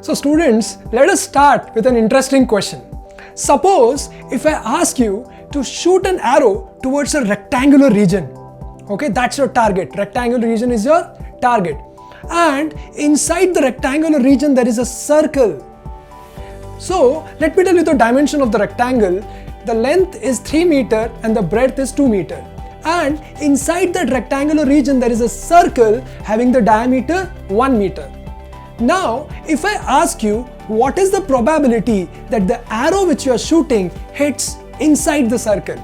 So students, let us start with an interesting question. Suppose if I ask you to shoot an arrow towards a rectangular region. Okay, that's your target. Rectangular region is your target. And inside the rectangular region there is a circle. So let me tell you the dimension of the rectangle. The length is 3 meters and the breadth is 2 meters. And inside that rectangular region there is a circle having the diameter 1 meter. Now, if I ask you what is the probability that the arrow which you are shooting hits inside the circle?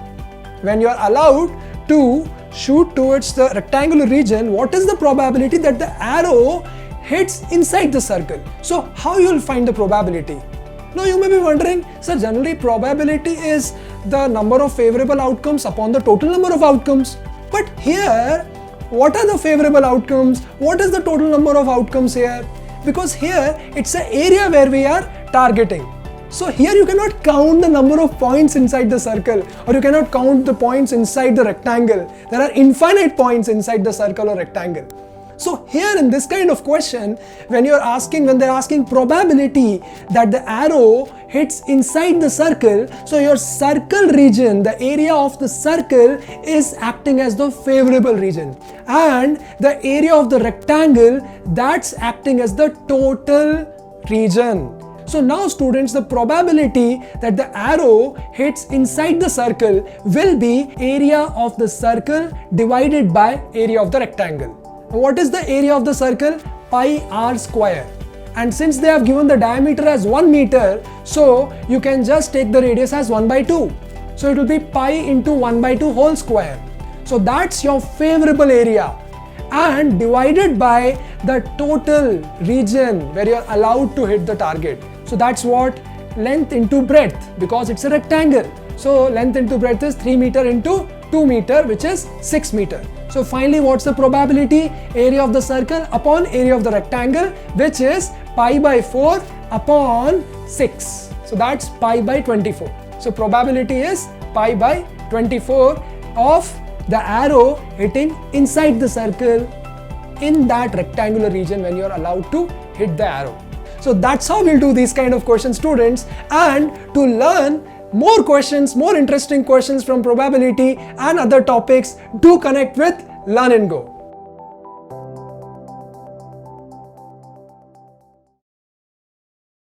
When you are allowed to shoot towards the rectangular region, what is the probability that the arrow hits inside the circle? So, how you will find the probability? Now, you may be wondering, sir, generally probability is the number of favorable outcomes upon the total number of outcomes. But here, what are the favorable outcomes? What is the total number of outcomes here? Because here it's an area where we are targeting. So here you cannot count the number of points inside the circle, or you cannot count the points inside the rectangle. There are infinite points inside the circle or rectangle. So here in this kind of question, when they're asking probability that the arrow hits inside the circle, so your circle region, the area of the circle is acting as the favorable region, and the area of the rectangle, that's acting as the total region. So now students, the probability that the arrow hits inside the circle will be area of the circle divided by area of the rectangle. What is the area of the circle? Pi r square. And since they have given the diameter as 1 meter, so you can just take the radius as 1 by 2. So it will be pi into 1 by 2 whole square. So that's your favorable area, and divided by the total region where you are allowed to hit the target. So that's what length into breadth, because it's a rectangle. So length into breadth is 3 meter into 2 meter, which is 6 meter. So finally, what's the probability? Area of the circle upon area of the rectangle, which is pi by 4 upon 6. So that's pi by 24. So probability is pi by 24 of the arrow hitting inside the circle in that rectangular region when you are allowed to hit the arrow. So that's how we'll do these kind of questions, students. And to learn more questions, more interesting questions from probability and other topics, do connect with LearnInGo.